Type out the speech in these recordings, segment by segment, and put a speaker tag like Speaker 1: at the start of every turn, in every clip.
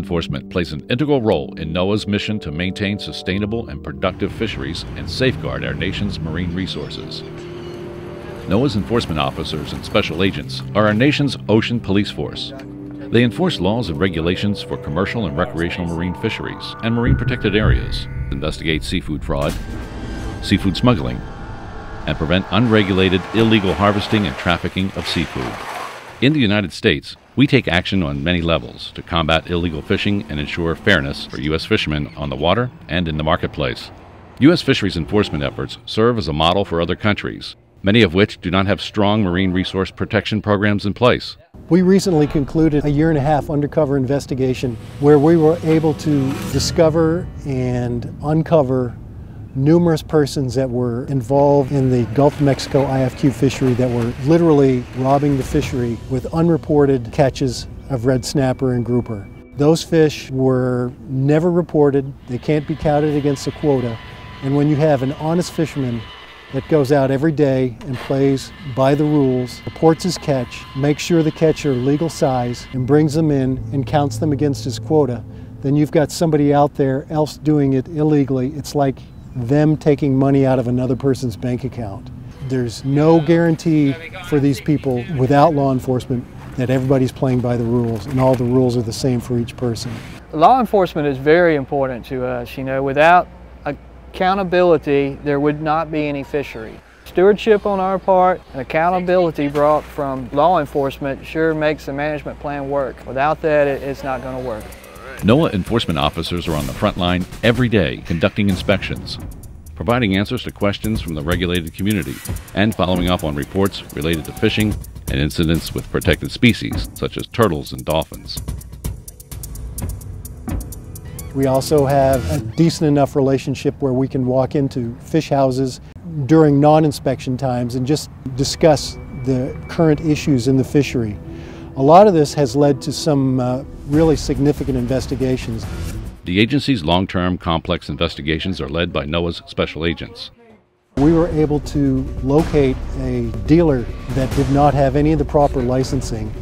Speaker 1: enforcement plays an integral role in NOAA's mission to maintain sustainable and productive fisheries and safeguard our nation's marine resources. NOAA's enforcement officers and special agents are our nation's ocean police force. They enforce laws and regulations for commercial and recreational marine fisheries and marine protected areas, investigate seafood fraud, seafood smuggling, and prevent unregulated, illegal harvesting and trafficking of seafood. In the United States, we take action on many levels to combat illegal fishing and ensure fairness for U.S. fishermen on the water and in the marketplace. U.S. fisheries enforcement efforts serve as a model for other countries, many of which do not have strong marine resource protection programs in place.
Speaker 2: We recently concluded a 1.5-year undercover investigation where we were able to discover and uncover numerous persons that were involved in the Gulf of Mexico IFQ fishery that were literally robbing the fishery with unreported catches of red snapper and grouper. Those fish were never reported, they can't be counted against the quota, and when you have an honest fisherman that goes out every day and plays by the rules, reports his catch, makes sure the catch are legal size, and brings them in and counts them against his quota, then you've got somebody out there else doing it illegally. It's like them taking money out of another person's bank account. There's no guarantee for these people without law enforcement that everybody's playing by the rules and all the rules are the same for each person.
Speaker 3: Law enforcement is very important to us. Without accountability, there would not be any fishery. Stewardship on our part and accountability brought from law enforcement sure makes the management plan work. Without that, it's not going to work.
Speaker 1: NOAA enforcement officers are on the front line every day conducting inspections, providing answers to questions from the regulated community, and following up on reports related to fishing and incidents with protected species such as turtles and dolphins.
Speaker 2: We also have a decent enough relationship where we can walk into fish houses during non-inspection times and just discuss the current issues in the fishery. A lot of this has led to some really significant investigations.
Speaker 1: The agency's long-term complex investigations are led by NOAA's special agents.
Speaker 2: We were able to locate a dealer that did not have any of the proper licensing,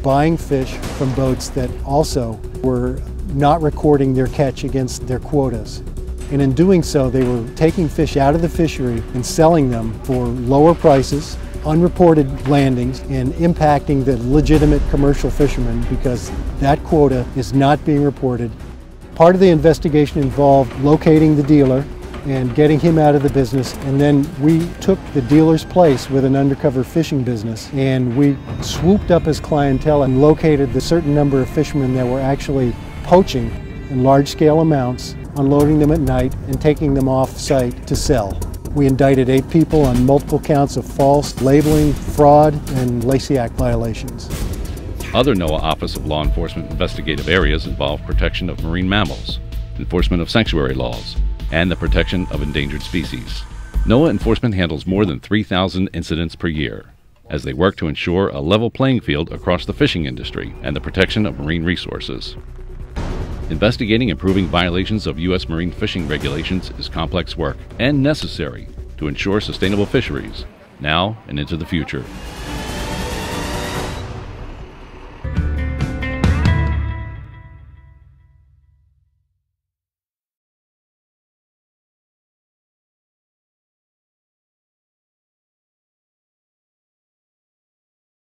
Speaker 2: buying fish from boats that also were not recording their catch against their quotas. And in doing so, they were taking fish out of the fishery and selling them for lower prices, unreported landings, and impacting the legitimate commercial fishermen because that quota is not being reported. Part of the investigation involved locating the dealer and getting him out of the business, and then we took the dealer's place with an undercover fishing business and we swooped up his clientele and located the certain number of fishermen that were actually poaching in large-scale amounts, unloading them at night and taking them off-site to sell. We indicted 8 people on multiple counts of false labeling, fraud, and Lacey Act violations.
Speaker 1: Other NOAA Office of Law Enforcement investigative areas involve protection of marine mammals, enforcement of sanctuary laws, and the protection of endangered species. NOAA enforcement handles more than 3,000 incidents per year as they work to ensure a level playing field across the fishing industry and the protection of marine resources. Investigating and proving violations of U.S. marine fishing regulations is complex work and necessary to ensure sustainable fisheries now and into the future.